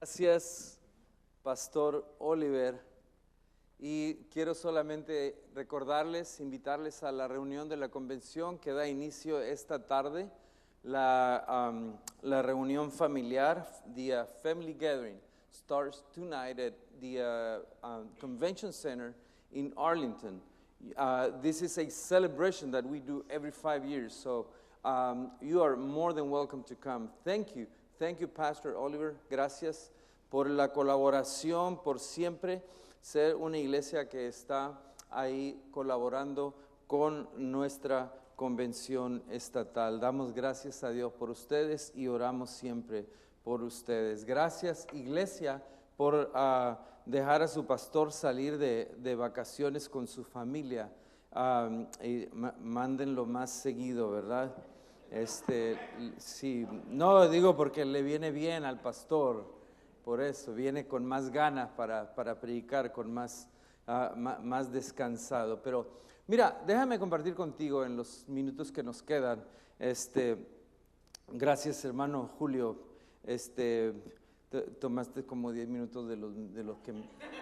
Gracias, Pastor Oliver. Y quiero solamente recordarles, invitarles a la reunión de la convención que da inicio esta tarde, la reunión familiar, the family gathering, starts tonight at the convention center in Arlington. This is a celebration that we do every 5 years, so you are more than welcome to come. Thank you, Pastor Oliver. Gracias por la colaboración, por siempre ser una iglesia que está ahí colaborando con nuestra convención estatal. Damos gracias a Dios por ustedes y oramos siempre por ustedes. Gracias, iglesia, por dejar a su pastor salir de vacaciones con su familia. Y mándenlo más seguido, ¿verdad? Sí, no digo porque le viene bien al pastor. Por eso, viene con más ganas para predicar, con más descansado. Pero mira, déjame compartir contigo en los minutos que nos quedan. Gracias, hermano Julio. Tomaste como 10 minutos de los que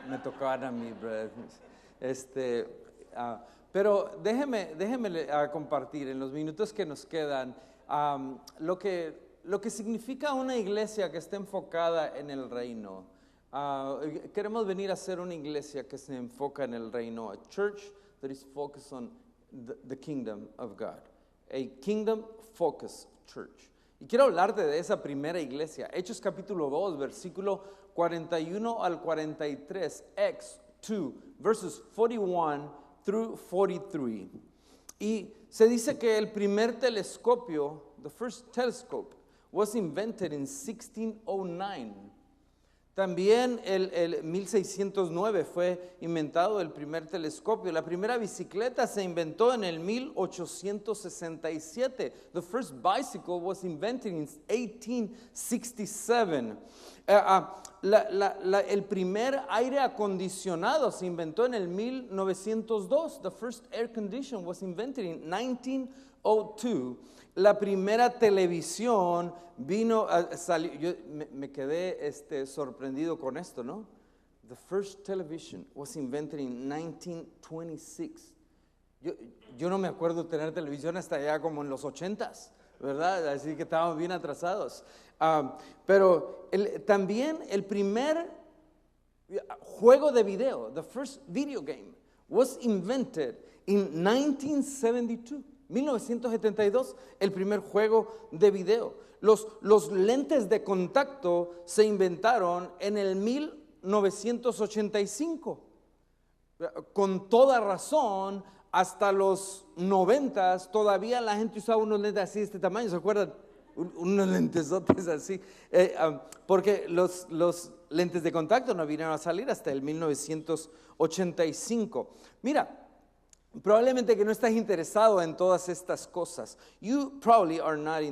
me tocaban a mí, brother. Pero déjeme compartir en los minutos que nos quedan lo que significa una iglesia que esté enfocada en el reino. Queremos venir a ser una iglesia que se enfoca en el reino. A church that is focused on the kingdom of God. A kingdom-focused church. Y quiero hablarte de esa primera iglesia. Hechos capítulo 2, versículo 41 al 43. Acts 2, verses 41 through 43. Y se dice que el primer telescopio, the first telescope, was invented in 1609. También el 1609 fue inventado el primer telescopio. La primera bicicleta se inventó en el 1867. The first bicycle was invented in 1867. El primer aire acondicionado se inventó en el 1902. The first air condition was invented in 1902. La primera televisión salió, yo me quedé sorprendido con esto, ¿no? The first television was invented in 1926. Yo no me acuerdo tener televisión hasta allá como en los 80s, ¿verdad? Así que estábamos bien atrasados. Pero también el primer juego de video, the first video game, was invented in 1972. 1972, el primer juego de video. Los lentes de contacto se inventaron en el 1985. Con toda razón, hasta los 90s todavía la gente usaba unos lentes así de este tamaño, ¿se acuerdan? Unos lentesotes así. Porque los lentes de contacto no vinieron a salir hasta el 1985. Mira, probablemente que no estás interesado en todas estas cosas. You probably are not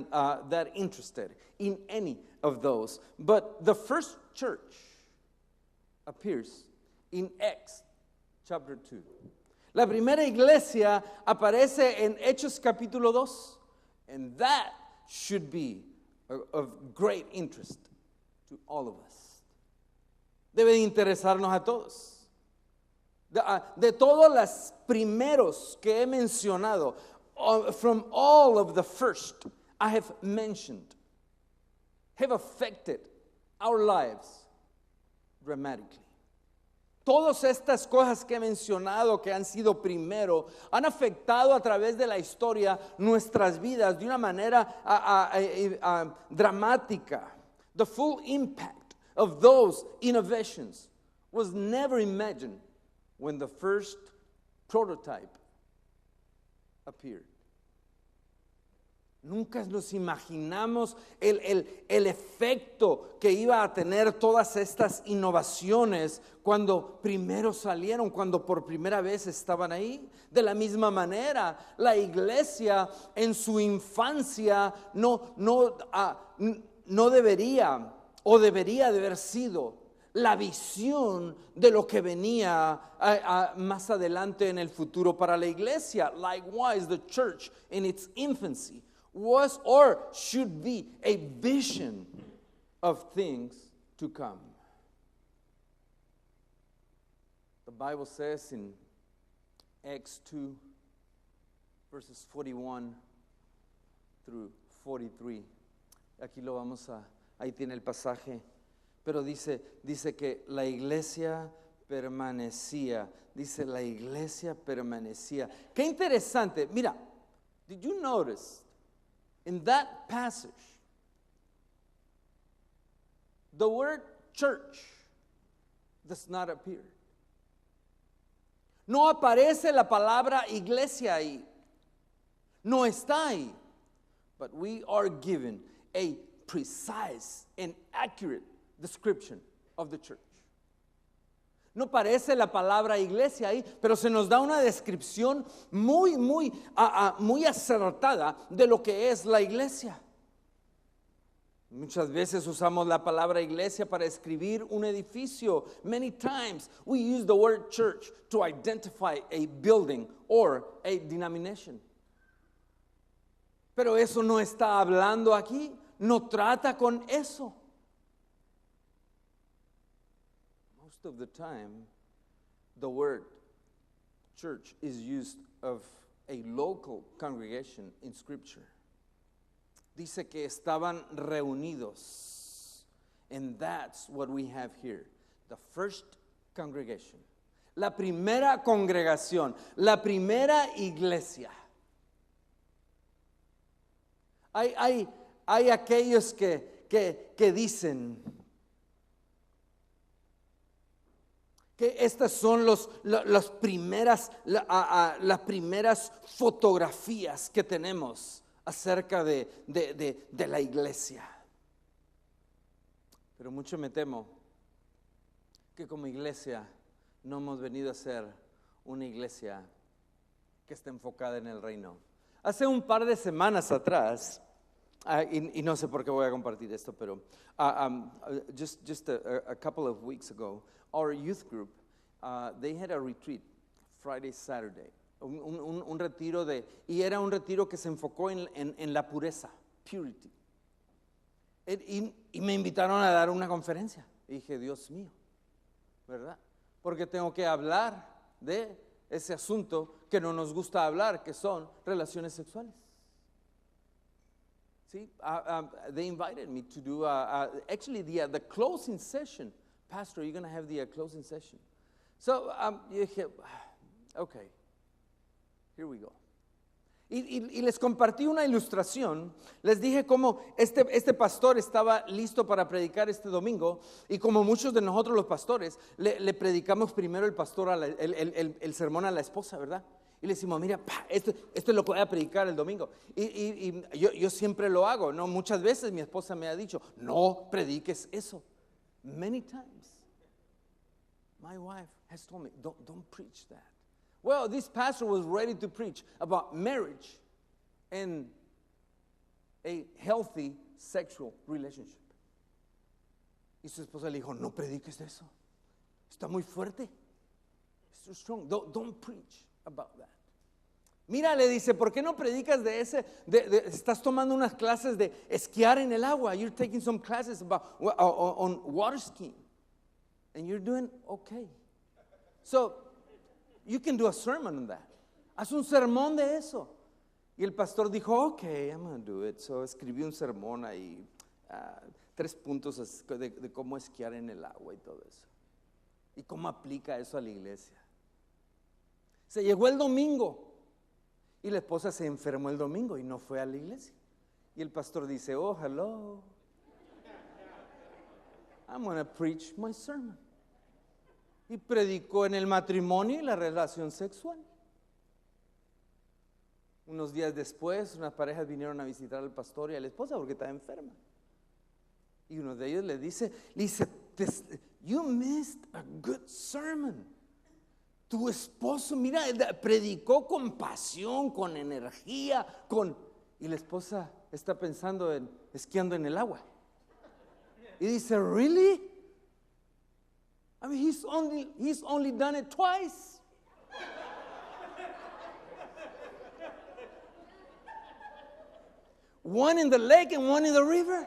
that interested in any of those. But the first church appears in Acts chapter 2. La primera iglesia aparece en Hechos capítulo 2. And that should be of great interest to all of us. Debe interesarnos a todos. De todos los primeros que he mencionado, from all of the first I have mentioned, have affected our lives dramatically. Todas estas cosas que he mencionado que han sido primero han afectado a través de la historia nuestras vidas de una manera dramática. The full impact of those innovations was never imagined when the first prototype appeared. Nunca nos imaginamos el efecto que iba a tener todas estas innovaciones cuando primero salieron, cuando por primera vez estaban ahí. De la misma manera, la iglesia en su infancia no debería o debería de haber sido la visión de lo que venía más adelante en el futuro para la iglesia. Likewise, the church in its infancy was or should be a vision of things to come. The Bible says in Acts 2, verses 41 through 43. Aquí lo vamos a, ahí tiene el pasaje. Pero dice que la iglesia permanecía. Dice la iglesia permanecía. Qué interesante. Mira, did you notice in that passage the word church does not appear? No aparece la palabra iglesia ahí. No está ahí. But we are given a precise and accurate description of the church. No aparece la palabra iglesia ahí, pero se nos da una descripción muy acertada de lo que es la iglesia. Muchas veces usamos la palabra iglesia para escribir un edificio. Many times we use the word church to identify a building or a denomination. Pero eso no está hablando aquí, no trata con eso. Most of the time, the word church is used of a local congregation in Scripture. Dice que estaban reunidos, and that's what we have here. The first congregation, la primera congregación, la primera iglesia. Hay aquellos que dicen que estas son las primeras fotografías que tenemos acerca de la iglesia. Pero mucho me temo que como iglesia no hemos venido a ser una iglesia que esté enfocada en el reino. Hace un par de semanas atrás, y no sé por qué voy a compartir esto, pero just a couple of weeks ago, our youth group, they had a retreat Friday, Saturday. Un retiro y era un retiro que se enfocó en la pureza, purity. Y me invitaron a dar una conferencia. Y dije, Dios mío, ¿verdad? Porque tengo que hablar de ese asunto que no nos gusta hablar, que son relaciones sexuales. See, they invited me to do actually the closing session. Pastor, you're going to have the closing session. So, okay. Here we go. Y les compartí una ilustración. Les dije cómo este pastor estaba listo para predicar este domingo. Y como muchos de nosotros los pastores, le predicamos primero el sermón a la esposa, ¿verdad? Y le decimos, mira, esto es lo que voy a predicar el domingo. Y yo siempre lo hago, ¿no? Muchas veces mi esposa me ha dicho, no prediques eso. Many times. My wife has told me, don't preach that. Well, this pastor was ready to preach about marriage and a healthy sexual relationship. Y su esposa le dijo, no prediques eso. Está muy fuerte. It's too strong. Don't preach about that. Mira, le dice, ¿por qué no predicas de ese? Estás tomando unas clases de esquiar en el agua. You're taking some classes on water skiing. And you're doing okay. So, you can do a sermon on that. Haz un sermón de eso. Y el pastor dijo, okay, I'm going to do it. So escribí un sermón ahí, 3 puntos de cómo esquiar en el agua y todo eso. Y cómo aplica eso a la iglesia. Se llegó el domingo y la esposa se enfermó el domingo y no fue a la iglesia. Y el pastor dice, oh, hello. I'm going to preach my sermon. Y predicó en el matrimonio y la relación sexual. Unos días después, unas parejas vinieron a visitar al pastor y a la esposa porque estaba enferma. Y uno de ellos le dice, you missed a good sermon. Tu esposo, mira, predicó con pasión, con energía, y la esposa está pensando en esquiando en el agua. Y dice, really? I mean, he's only done it twice. One in the lake and one in the river.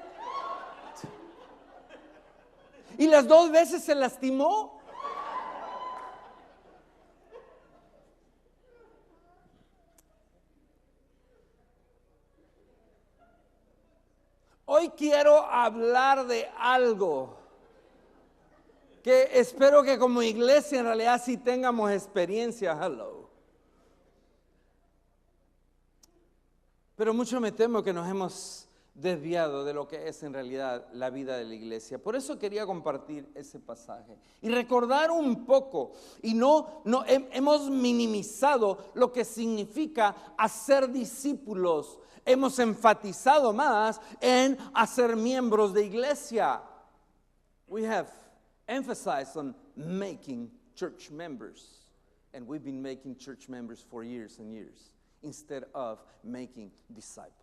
y las 2 veces se lastimó. Hoy quiero hablar de algo que espero que como iglesia en realidad sí tengamos experiencia. Hello. Pero mucho me temo que nos hemos desviado de lo que es en realidad la vida de la iglesia. Por eso quería compartir ese pasaje y recordar un poco, y no hemos minimizado lo que significa hacer discípulos. Hemos enfatizado más en hacer miembros de iglesia. We have emphasized on making church members, and we've been making church members for years and years instead of making disciples.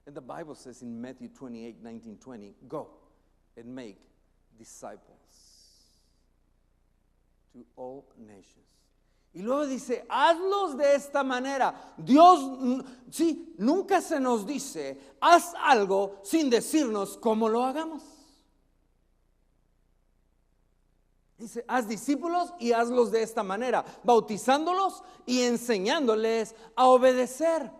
And the Bible says in Matthew 28, 19, 20, go and make disciples to all nations. Y luego dice, hazlos de esta manera. Dios, sí, nunca se nos dice, haz algo sin decirnos cómo lo hagamos. Dice, haz discípulos y hazlos de esta manera, bautizándolos y enseñándoles a obedecer.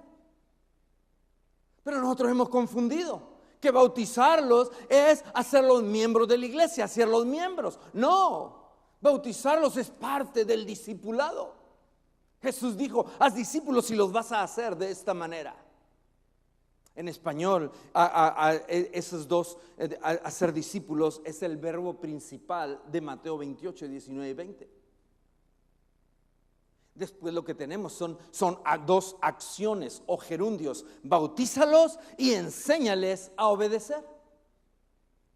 Pero nosotros hemos confundido que bautizarlos es hacerlos miembros de la iglesia, hacerlos miembros. No, bautizarlos es parte del discipulado. Jesús dijo, haz discípulos y los vas a hacer de esta manera. En español, esos dos, hacer discípulos, es el verbo principal de Mateo 28, 19 y 20. Después lo que tenemos son 2 acciones o gerundios. Bautízalos y enséñales a obedecer.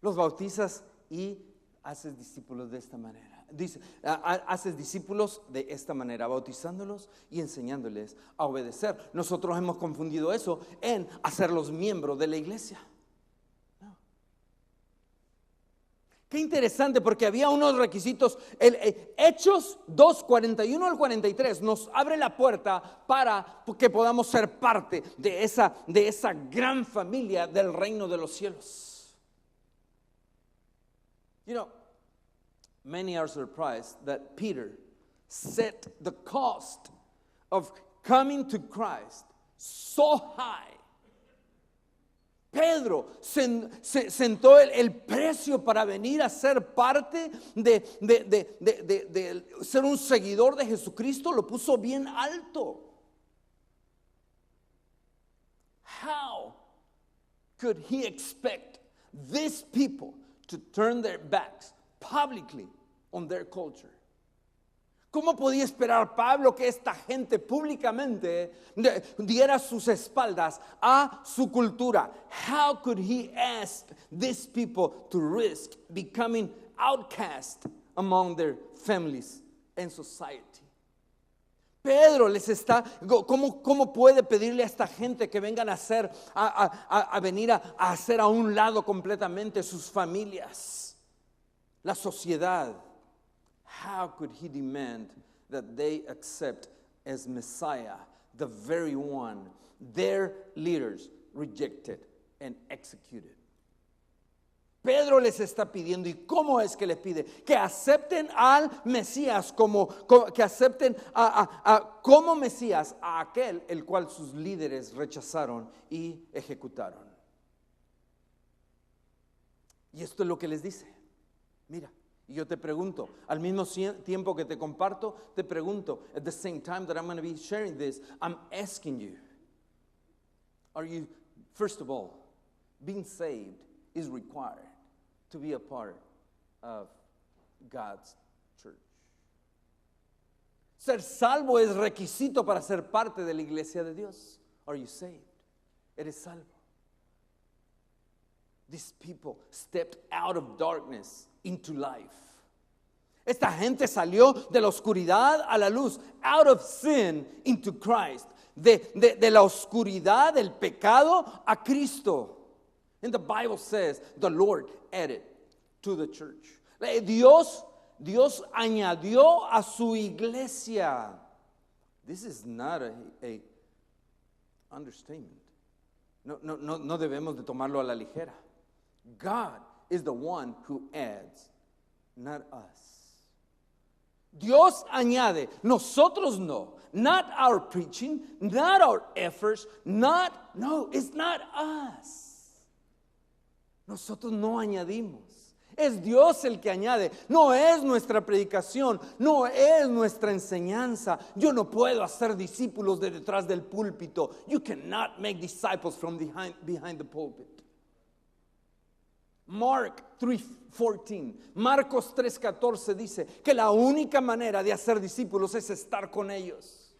Los bautizas y haces discípulos de esta manera. Dice, haces discípulos de esta manera, bautizándolos y enseñándoles a obedecer. Nosotros hemos confundido eso en hacerlos miembros de la iglesia. No. Qué interesante, porque había unos requisitos. Hechos 2, 41 al 43 nos abre la puerta para que podamos ser parte de esa gran familia del reino de los cielos. You know, many are surprised that Peter set the cost of coming to Christ so high. Pedro sentó el precio para venir a ser parte de ser un seguidor de Jesucristo, lo puso bien alto. How could he expect these people to turn their backs publicly on their culture? ¿Cómo podía esperar Pablo que esta gente públicamente diera sus espaldas a su cultura? How could he ask these people to risk becoming outcast among their families and society? Pedro les está, ¿cómo puede pedirle a esta gente que vengan a venir a hacer a un lado completamente sus familias, la sociedad? How could he demand that they accept as Messiah the very one their leaders rejected and executed? Pedro les está pidiendo, ¿y cómo es que les pide? Que acepten al Mesías que acepten como Mesías a aquel el cual sus líderes rechazaron y ejecutaron. Y esto es lo que les dice. Mira, y yo te pregunto, al mismo tiempo que te comparto, te pregunto, at the same time that I'm going to be sharing this, I'm asking you, are you, first of all, being saved is required to be a part of God's church. Ser salvo es requisito para ser parte de la iglesia de Dios. Are you saved? Eres salvo. These people stepped out of darkness into life. Esta gente salió de la oscuridad a la luz, out of sin into Christ, de la oscuridad del pecado a Cristo. And the Bible says the Lord added to the church. Dios añadió a su iglesia. This is not a understatement. No debemos de tomarlo a la ligera. God is the one who adds, not us. Dios añade, nosotros no. Not our preaching, not our efforts, it's not us. Nosotros no añadimos. Es Dios el que añade, no es nuestra predicación, no es nuestra enseñanza. Yo no puedo hacer discípulos de detrás del púlpito. You cannot make disciples from behind the pulpit. Mark 3:14, Marcos 3:14 dice que la única manera de hacer discípulos es estar con ellos.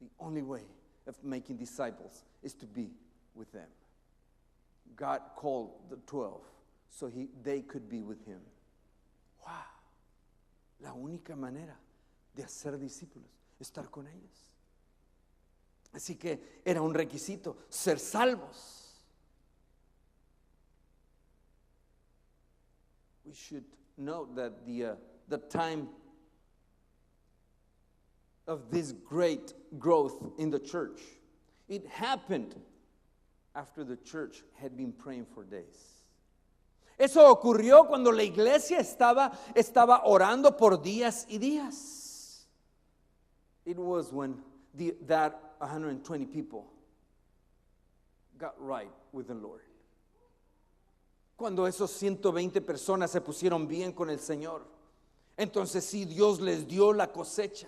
The only way of making disciples is to be with them. God called the 12 so they could be with him. Wow. La única manera de hacer discípulos es estar con ellos. Así que era un requisito ser salvos. We should note that the time of this great growth in the church, it happened after the church had been praying for days. Eso ocurrió cuando la iglesia estaba orando por días y días. It was when that 120 people got right with the Lord. Cuando esos 120 personas se pusieron bien con el Señor, entonces sí, Dios les dio la cosecha,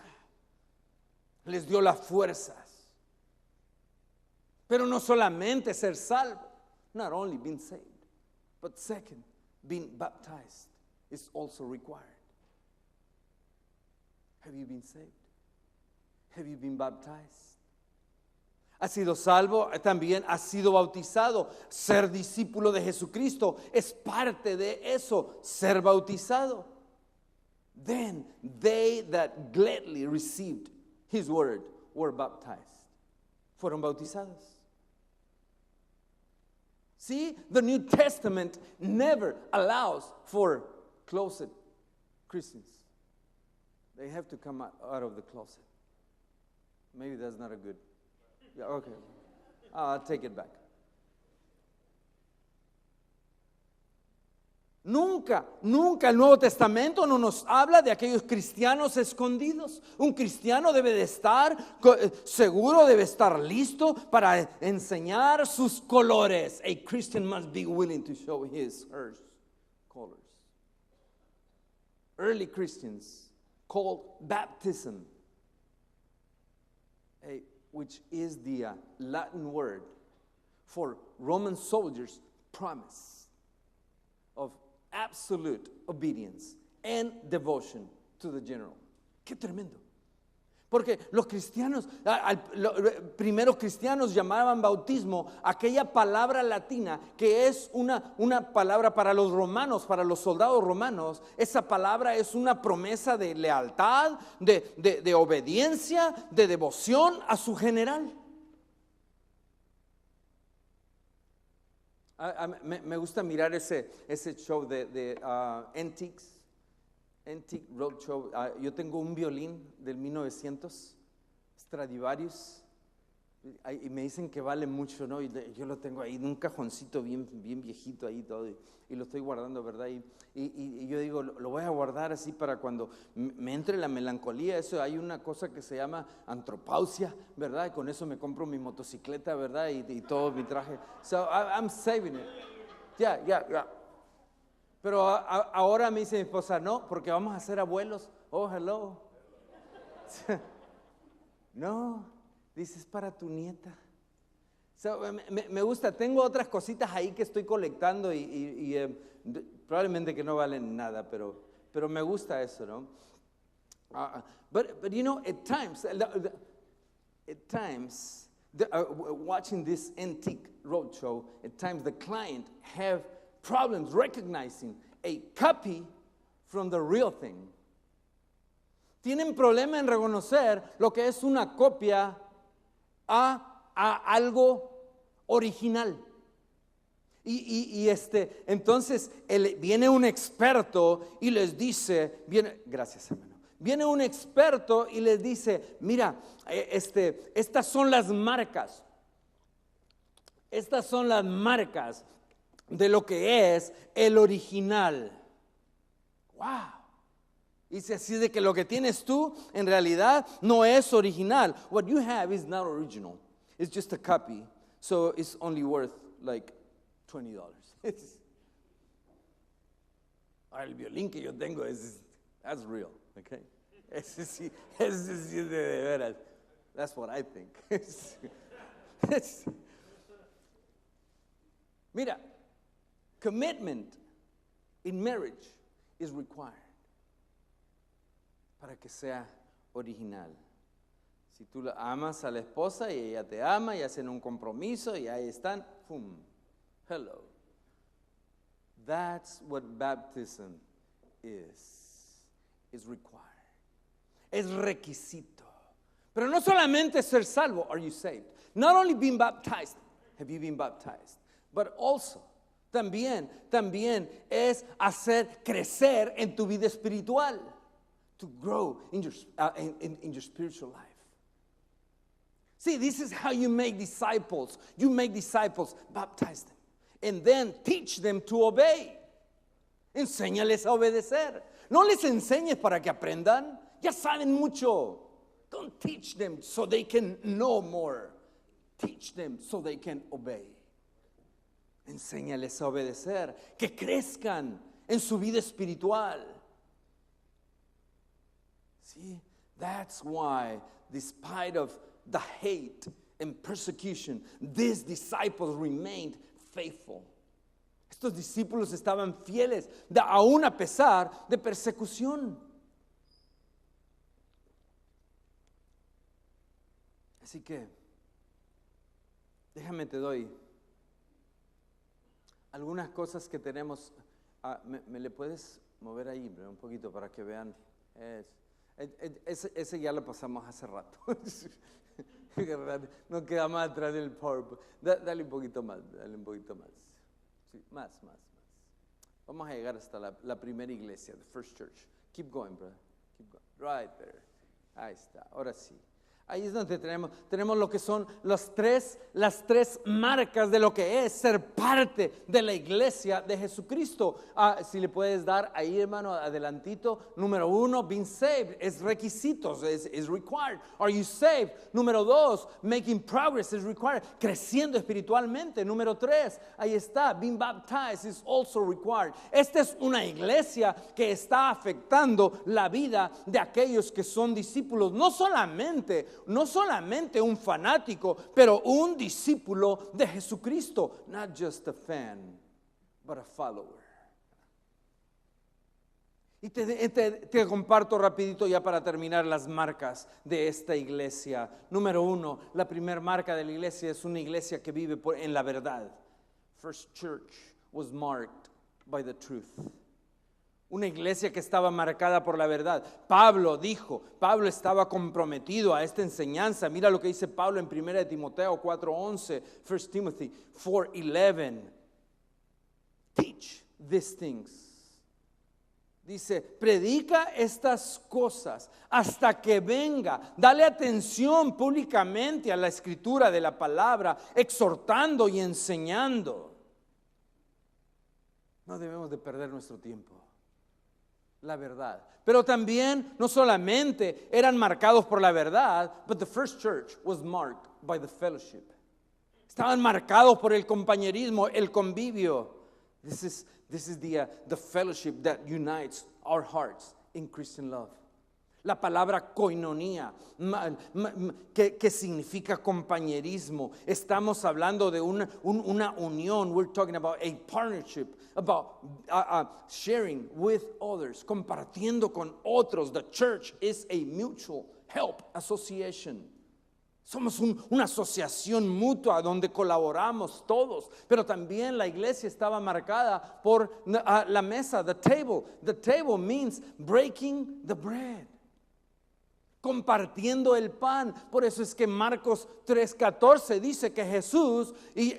les dio las fuerzas. Pero no solamente ser salvo, not only being saved, but second, being baptized is also required. Have you been saved? Have you been baptized? ¿Has sido salvo? También has sido bautizado. Ser discípulo de Jesucristo es parte de eso, ser bautizado. Then they that gladly received his word were baptized. Fueron bautizados. See, the New Testament never allows for closet Christians. They have to come out of the closet. Maybe that's not a good. Yeah, okay. I'll take it back. Nunca el Nuevo Testamento no nos habla de aquellos cristianos escondidos. Un cristiano debe de estar seguro, debe estar listo para enseñar sus colores. A Christian must be willing to show her colors. Early Christians called baptism, which is the Latin word for Roman soldiers' promise of absolute obedience and devotion to the general. Qué tremendo. Porque los cristianos, primeros cristianos llamaban bautismo aquella palabra latina que es una palabra para los romanos, para los soldados romanos. Esa palabra es una promesa de lealtad, de obediencia, de devoción a su general. Me gusta mirar ese show de Antique Roadshow. Yo tengo un violín del 1900, Stradivarius, y me dicen que vale mucho, ¿no? Y yo lo tengo ahí en un cajoncito bien viejito ahí todo, y lo estoy guardando, ¿verdad? Y yo digo, lo voy a guardar así para cuando me entre la melancolía. Eso, hay una cosa que se llama antropausia, ¿verdad? Y con eso me compro mi motocicleta, ¿verdad? Y todo mi traje. So I'm saving it. Yeah. Pero ahora me dice mi esposa, no, porque vamos a ser abuelos. Oh, hello. No, dice, es para tu nieta. So, me gusta, tengo otras cositas ahí que estoy colectando y probablemente que no valen nada, pero me gusta eso, ¿no? But you know, at times, watching this Antique Roadshow, at times the client have problems recognizing a copy from the real thing. Tienen problema en reconocer lo que es una copia a algo original. Entonces viene un experto y les dice, gracias hermano, viene un experto y les dice, mira, estas son las marcas. Estas son las marcas. de lo que es el original. Wow. Dice así de que lo que tienes tú en realidad no es original. What you have is not original. It's just a copy. So it's only worth like $20. Ahora el violín que yo tengo that's real, okay? Ese sí es de veras. That's what I think. Mira, commitment in marriage is required para que sea original. Si tú amas a la esposa y ella te ama y hacen un compromiso y ahí están, ¡pum! Hello. That's what baptism is required. Es requisito. Pero no solamente ser salvo, are you saved? Not only being baptized, have you been baptized? But also, también es hacer crecer en tu vida espiritual. To grow in your spiritual life. See, this is how you make disciples. You make disciples, baptize them, and then teach them to obey. Enséñales a obedecer. No les enseñes para que aprendan. Ya saben mucho. Don't teach them so they can know more. Teach them so they can obey. Enséñales a obedecer. Que crezcan en su vida espiritual. See, that's why, despite of the hate and persecution, these disciples remained faithful. Estos discípulos estaban fieles, aún a pesar de persecución. Así que, déjame te doy algunas cosas que tenemos. ¿Me le puedes mover ahí un poquito para que vean? Ese ya lo pasamos hace rato. No queda más atrás del PowerPoint. Dale un poquito más, Sí, más. Vamos a llegar hasta la primera iglesia, the first church. Keep going, brother. Keep going. Right there. Ahí está, ahora sí. Ahí es donde tenemos lo que son las tres marcas de lo que es ser parte de la iglesia de Jesucristo. Si le puedes dar ahí, hermano, adelantito. Número 1, being saved, es requisitos, es required. Are you saved? Número 2, making progress is required, creciendo espiritualmente. Número 3, ahí está, being baptized is also required. Esta es una iglesia que está afectando la vida de aquellos que son discípulos, no solamente un fanático, pero un discípulo de Jesucristo. Not just a fan, but a follower. Y te comparto rapidito ya para terminar las marcas de esta iglesia. Número 1, la primera marca de la iglesia es una iglesia que vive en la verdad. First church was marked by the truth. Una iglesia que estaba marcada por la verdad. Pablo estaba comprometido a esta enseñanza. Mira lo que dice Pablo en 1 Timoteo 4:11, 1 Timothy 4:11. Teach these things. Dice, predica estas cosas hasta que venga. Dale atención públicamente a la escritura de la palabra, exhortando y enseñando. No debemos de perder nuestro tiempo. La verdad. Pero también no solamente eran marcados por la verdad, but the first church was marked by the fellowship. Estaban marcados por el compañerismo, el convivio. This is the fellowship that unites our hearts in Christian love. La palabra koinonia, que significa compañerismo. Estamos hablando de una unión. We're talking about a partnership, about sharing with others, compartiendo con otros. The church is a mutual help association. Somos una asociación mutua donde colaboramos todos, pero también la iglesia estaba marcada por la mesa, the table. The table means breaking the bread. compartiendo el pan. Por eso es que Marcos 3:14 dice que Jesús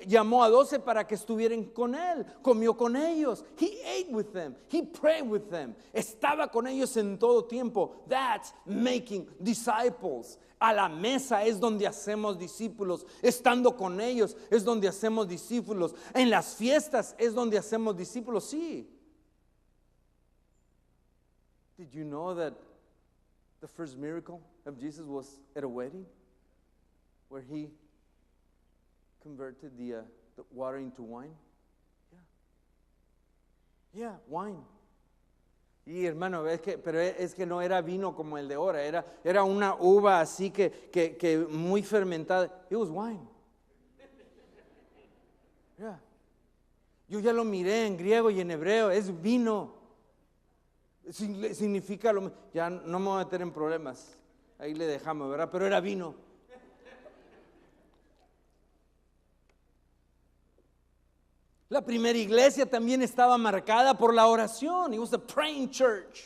llamó a 12 para que estuvieran con él, comió con ellos. He ate with them, he prayed with them. Estaba con ellos en todo tiempo. That's making disciples. A la mesa es donde hacemos discípulos. Estando con ellos es donde hacemos discípulos. En las fiestas es donde hacemos discípulos. Sí. Did you know that the first miracle of Jesus was at a wedding where he converted the water into wine? Yeah, wine. Y hermano, pero es que no era vino como el de ahora, era una uva así que muy fermentada. It was wine. Yeah. Yo ya lo miré en griego y en hebreo, es vino. Significa lo mismo. Ya no me voy a meter en problemas. Ahí le dejamos, ¿verdad? Pero era vino. La primera iglesia también estaba marcada por la oración. It was a praying church.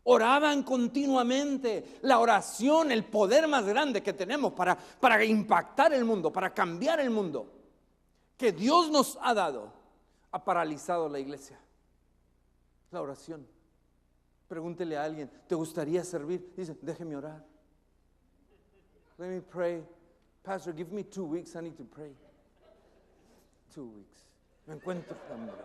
Oraban continuamente. La oración, el poder más grande que tenemos para impactar el mundo, para cambiar el mundo, que Dios nos ha dado, ha paralizado la iglesia. La oración. Pregúntele a alguien, ¿te gustaría servir? Dice, déjeme orar. Let me pray. Pastor, give me 2 weeks, I need to pray. 2 weeks. Me encuentro hambre.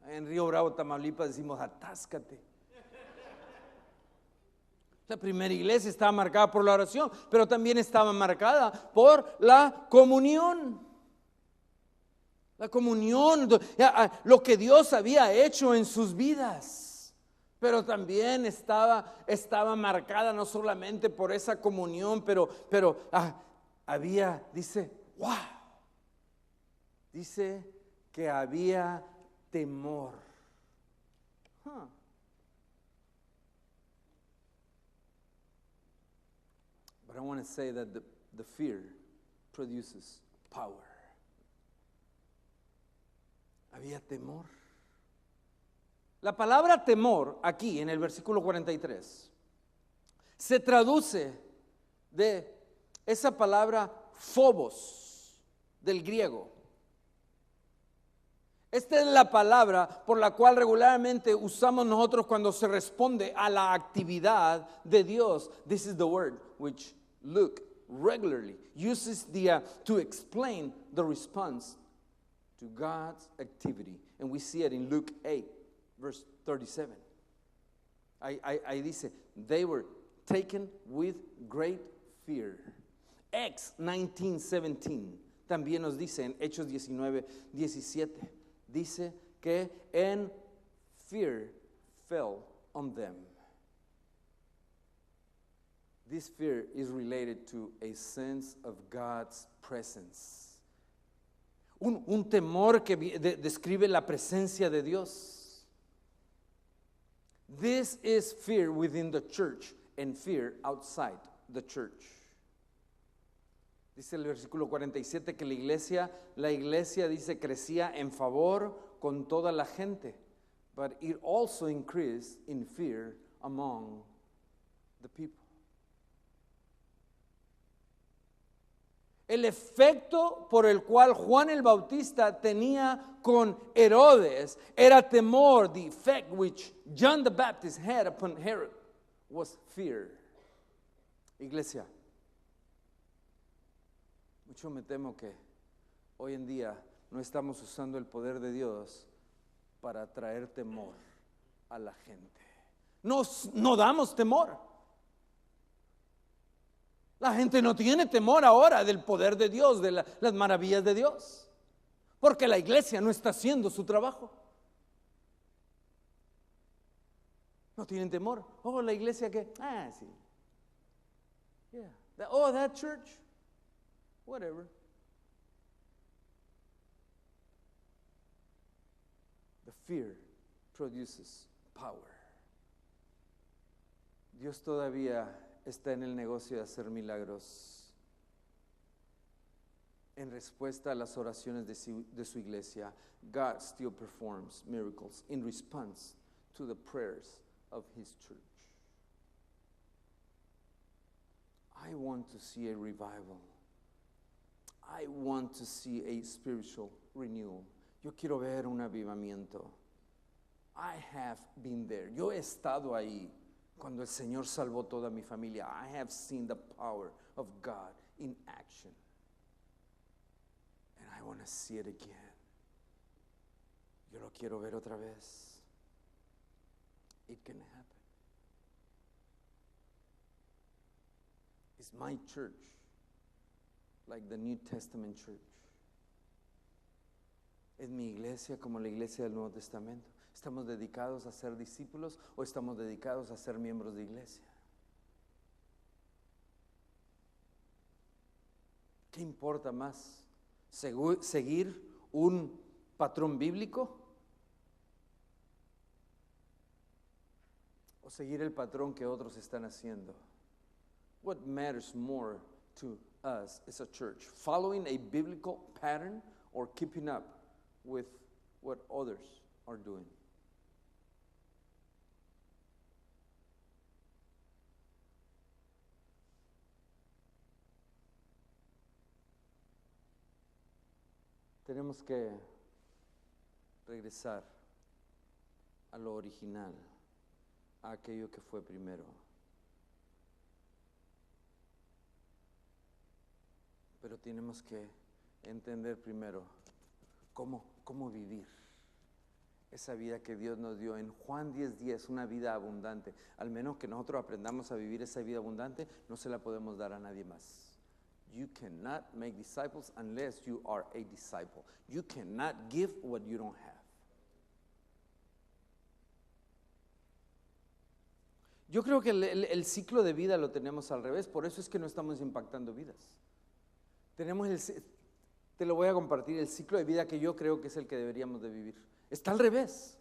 En Río Bravo, Tamaulipas, decimos, atáscate. La primera iglesia estaba marcada por la oración, pero también estaba marcada por la comunión. La comunión, lo que Dios había hecho en sus vidas. Pero también estaba marcada no solamente por esa comunión, pero había, dice, wow. Dice que había temor. But I want to say that the fear produces power. Había temor. La palabra temor aquí en el versículo 43 se traduce de esa palabra phobos del griego. Esta es la palabra por la cual regularmente usamos nosotros cuando se responde a la actividad de Dios. This is the word which Luke regularly uses to explain the response to God's activity. And we see it in Luke 8, verse 37. Ahí dice, they were taken with great fear. Acts 19:17 también nos dice en Hechos 19:17. Dice que and fear fell on them. This fear is related to a sense of God's presence. Un temor que describe la presencia de Dios. This is fear within the church and fear outside the church. Dice el versículo 47 que la iglesia dice crecía en favor con toda la gente, but it also increased in fear among the people. El efecto por el cual Juan el Bautista tenía con Herodes era temor. The effect which John the Baptist had upon Herod was fear. Iglesia, mucho me temo que hoy en día no estamos usando el poder de Dios para traer temor a la gente. No damos temor. La gente no tiene temor ahora del poder de Dios, de las maravillas de Dios, porque la iglesia no está haciendo su trabajo. No tienen temor. Oh, la iglesia que, sí. Yeah. That church. Whatever. The fear produces power. Dios todavía está en el negocio de hacer milagros en respuesta a las oraciones de su iglesia. God still performs miracles in response to the prayers of His church. I want to see a revival. I want to see a spiritual renewal. Yo quiero ver un avivamiento. I have been there. Yo he estado ahí cuando el Señor salvó toda mi familia. I have seen the power of God in action. And I want to see it again. Yo lo quiero ver otra vez. It can happen. Is my church like the New Testament church? ¿Es mi iglesia como la iglesia del Nuevo Testamento? ¿Estamos dedicados a ser discípulos o estamos dedicados a ser miembros de iglesia? ¿Qué importa más? ¿Seguir un patrón bíblico o seguir el patrón que otros están haciendo? What matters more to us as a church? Following a biblical pattern or keeping up with what others are doing? Tenemos que regresar a lo original, a aquello que fue primero. Pero tenemos que entender primero cómo vivir esa vida que Dios nos dio. En Juan 10:10, una vida abundante. Al menos que nosotros aprendamos a vivir esa vida abundante, no se la podemos dar a nadie más. You cannot make disciples unless you are a disciple. You cannot give what you don't have. Yo creo que el ciclo de vida lo tenemos al revés, por eso es que no estamos impactando vidas. Te lo voy a compartir, el ciclo de vida que yo creo que es el que deberíamos de vivir. Está al revés.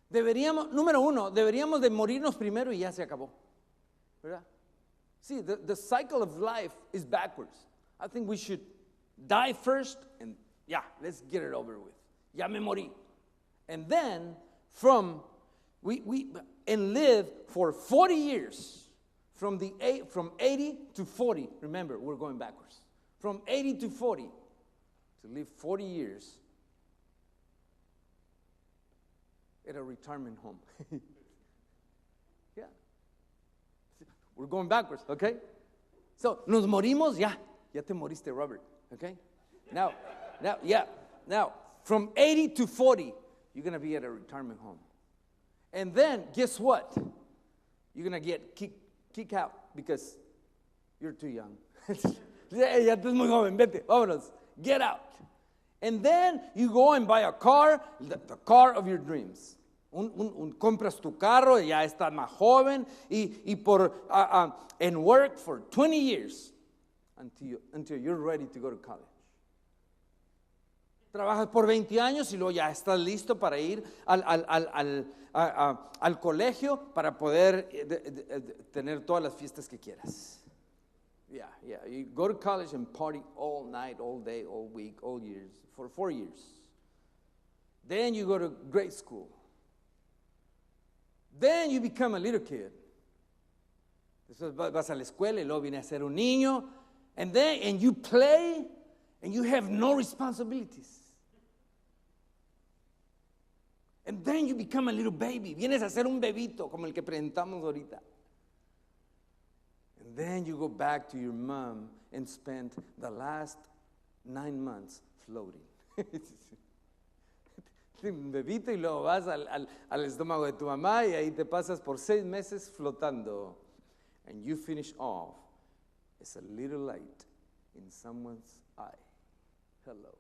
Número uno, deberíamos de morirnos primero y ya se acabó. ¿Verdad? See, the cycle of life is backwards. I think we should die first and let's get it over with. Ya me morí. And then and live for 40 years. From 80 to 40. Remember, we're going backwards. From 80 to 40. To live 40 years at a retirement home. Yeah. We're going backwards, okay? So, nos morimos, ya te moriste, Robert, okay? Now, from 80 to 40, you're going to be at a retirement home. And then, guess what? You're going to get kicked out because you're too young. Ya tú eres muy joven, vete, vámonos, get out. And then you go and buy a car, the car of your dreams. Compras tu carro, ya estás más joven, and work for 20 years until you're ready to go to college. Trabajas por 20 años y luego ya estás listo para ir al colegio para poder tener todas las fiestas que quieras. Yeah. You go to college and party all night, all day, all week, all years, for 4 years. Then you go to grade school. Then you become a little kid. Después vas a la escuela y luego vienes a ser un niño. And you play and you have no responsibilities. And then you become a little baby. Vienes a ser un bebito como el que presentamos ahorita. And then you go back to your mom and spend the last 9 months floating. Un bebito y luego vas al estómago de tu mamá y ahí te pasas por 6 meses flotando. And you finish off as a little light in someone's eye. Hello.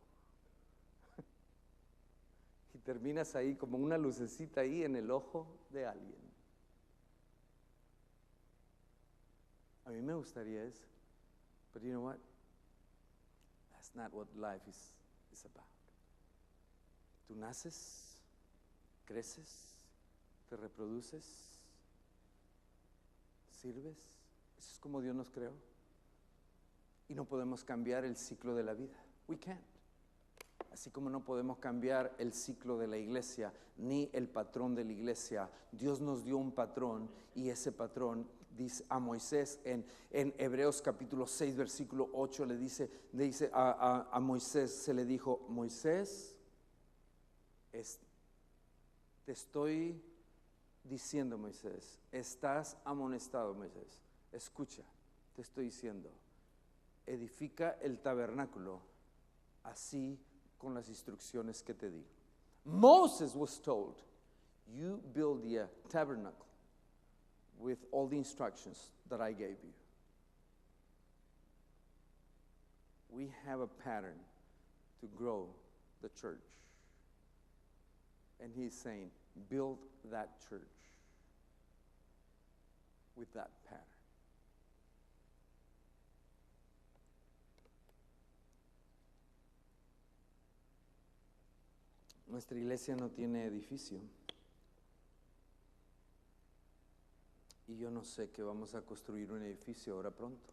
Y terminas ahí como una lucecita ahí en el ojo de alguien. A mí me gustaría eso. But you know what? That's not what life is about. Tú naces, creces, te reproduces, sirves. Eso es como Dios nos creó. Y no podemos cambiar el ciclo de la vida. We can't. Así como no podemos cambiar el ciclo de la iglesia, ni el patrón de la iglesia, Dios nos dio un patrón y ese patrón dice a Moisés en Hebreos capítulo 6, versículo 8, le dice a Moisés, se le dijo, Moisés, te estoy diciendo, Moisés, estás amonestado, Moisés, escucha, te estoy diciendo, edifica el tabernáculo así con las instrucciones que te di. Moses was told, you build the tabernacle with all the instructions that I gave you. We have a pattern to grow the church. And he's saying, build that church with that pattern. Nuestra iglesia no tiene edificio. Y yo no sé que vamos a construir un edificio ahora pronto.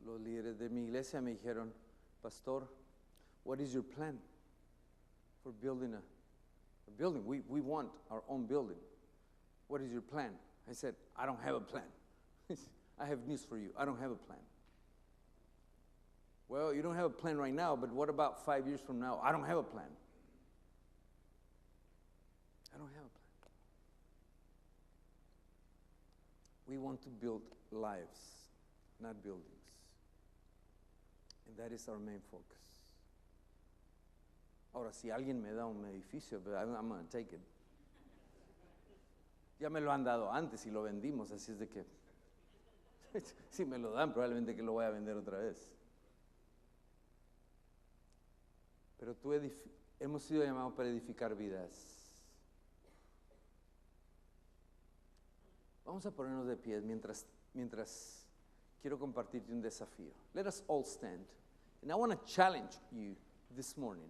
Los líderes de mi iglesia me dijeron, Pastor, what is your plan for building a building? We want our own building. What is your plan? I said, I don't have a plan. I have news for you. I don't have a plan. Well, you don't have a plan right now, but what about 5 years from now? I don't have a plan. I don't have a plan. We want to build lives, not buildings. And that is our main focus. Ahora, si alguien me da un edificio, I'm going to take it. Ya me lo han dado antes y lo vendimos, así es de que si me lo dan, probablemente que lo voy a vender otra vez. Pero hemos sido llamados para edificar vidas. Vamos a ponernos de pie mientras quiero compartirte un desafío. Let us all stand. And I want to challenge you this morning.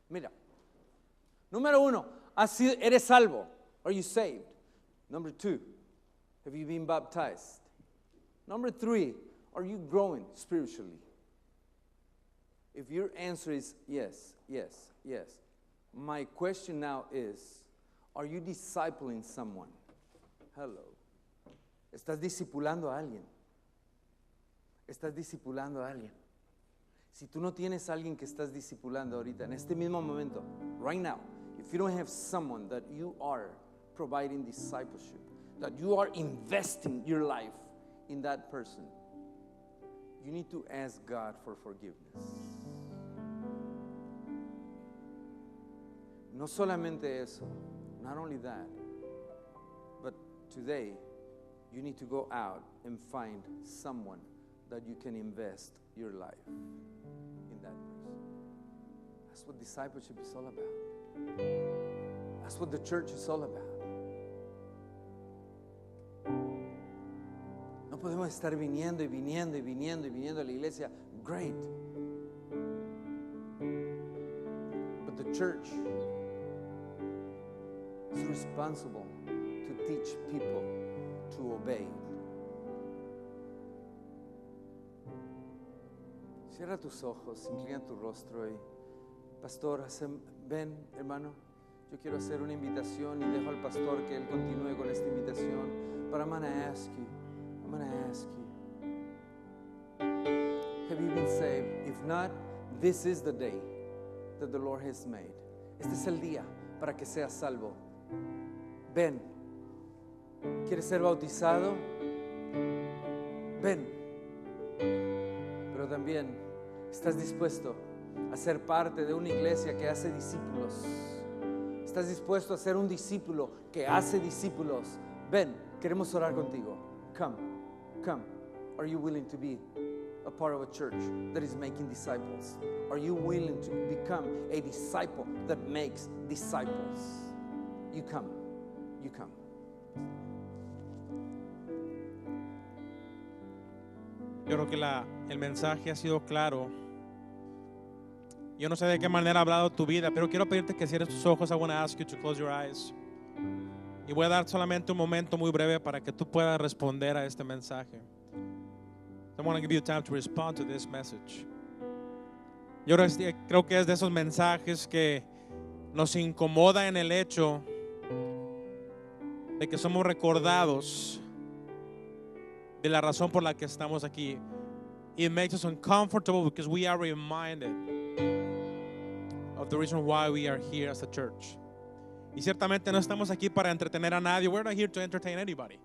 Mira, número 1, ¿eres salvo? Are you saved? Number 2, have you been baptized? Number 3, are you growing spiritually? If your answer is yes, yes, yes, my question now is, are you discipling someone? Hello. ¿Estás discipulando a alguien? ¿Estás discipulando a alguien? Si tú no tienes a alguien que estás discipulando ahorita, en este mismo momento, right now, if you don't have someone that you are providing discipleship, that you are investing your life in that person, you need to ask God for forgiveness. No solamente eso, not only that, but today you need to go out and find someone that you can invest your life in that person. That's what discipleship is all about. That's what the church is all about. No podemos estar viniendo a la iglesia. Great. But the church is responsible to teach people to obey. Cierra tus ojos, inclina tu rostro y, pastor, ven, hermano, yo quiero hacer una invitación y dejo al pastor que él continúe con esta invitación. But I'm going to ask you, have you been saved? If not, this is the day that the Lord has made. Este es el día para que seas salvo. Ven. ¿Quieres ser bautizado? Ven. Pero también estás dispuesto a ser parte de una iglesia que hace discípulos. Estás dispuesto a ser un discípulo que hace discípulos. Ven, queremos orar contigo. Come. Are you willing to be a part of a church that is making disciples? Are you willing to become a disciple that makes disciples? You come. Yo creo que el mensaje ha sido claro. Yo no sé de qué manera ha hablado tu vida, pero quiero pedirte que cierres tus ojos. I want to ask you to close your eyes. Y voy a dar solamente un momento muy breve para que tú puedas responder a este mensaje. I want to give you time to respond to this message. Yo creo que es de esos mensajes que nos incomoda en el hecho de que somos recordados de la razón por la que estamos aquí. It makes us uncomfortable because we are reminded of the reason why we are here as a church. Y ciertamente no estamos aquí para entretener a nadie. We're not here to entertain anybody.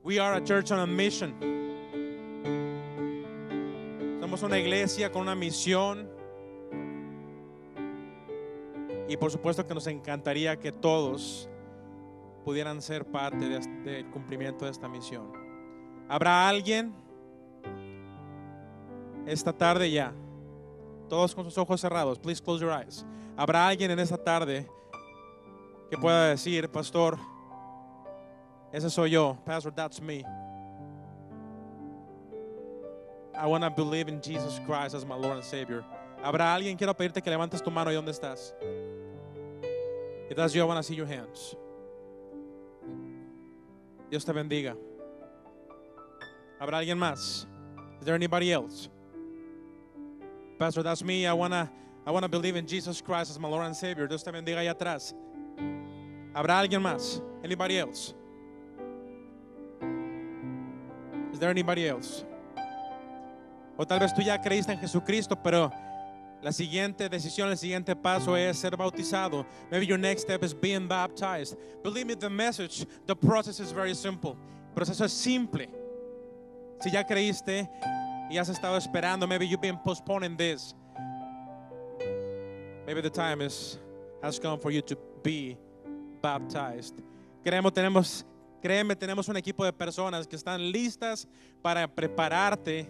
We are a church on a mission. Somos una iglesia con una misión. Y por supuesto que nos encantaría que todos pudieran ser parte del cumplimiento de esta misión. ¿Habrá alguien esta tarde ya? Todos con sus ojos cerrados. Please close your eyes. ¿Habrá alguien en esta tarde que pueda decir, pastor, ese soy yo, pastor, that's me? I want to believe in Jesus Christ as my Lord and Savior. ¿Habrá alguien? Quiero pedirte que levantes tu mano ahí donde estás. If that's you, I want to see your hands. Dios te bendiga. ¿Habrá alguien más? Is there anybody else? Pastor, that's me. I wanna believe in Jesus Christ as my Lord and Savior. Dios te bendiga allá atrás. ¿Habrá alguien más? Anybody else? Is there anybody else? O tal vez tú ya creíste en Jesucristo, pero la siguiente decisión, el siguiente paso es ser bautizado. Maybe your next step is being baptized. Believe me, the process is very simple. El proceso es simple. Si ya creíste y has estado esperando, maybe you've been postponing this. Maybe the time has come for you to be baptized. Créeme, tenemos un equipo de personas que están listas para prepararte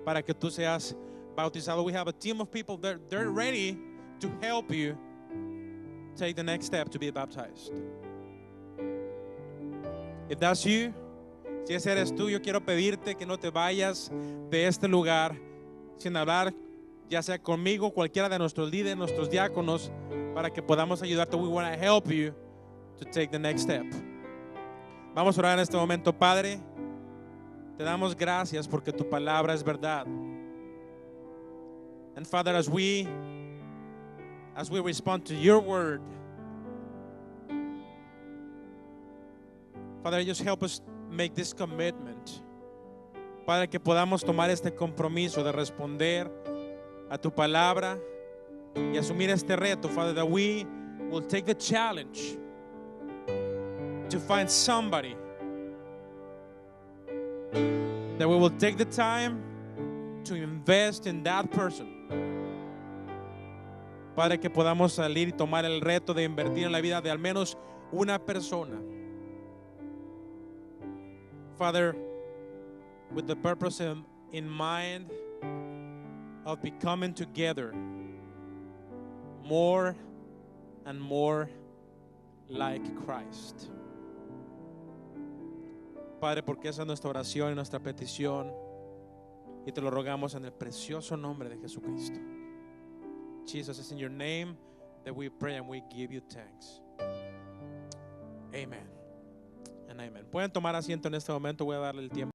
para que tú seas bautizado. We have a team of people that they're ready to help you take the next step to be baptized. If that's you, si ese eres tú, yo quiero pedirte que no te vayas de este lugar sin hablar, ya sea conmigo, cualquiera de nuestros líderes, nuestros diáconos, para que podamos ayudarte. We want to help you to take the next step. Vamos a orar en este momento. Padre, te damos gracias porque tu palabra es verdad. And Father, as we respond to your word, Father, just help us make this commitment. Padre, que podamos tomar este compromiso de responder a tu palabra y asumir este reto, Father, that we will take the challenge to find somebody, that we will take the time to invest in that person. Padre, que podamos salir y tomar el reto de invertir en la vida de al menos una persona. Father, with the purpose in mind of becoming together more and more like Christ. Padre, porque esa es nuestra oración y nuestra petición, y te lo rogamos en el precioso nombre de Jesucristo. Jesus, it's in your name that we pray and we give you thanks. Amen and amen. Pueden tomar asiento en este momento. Voy a darle el tiempo.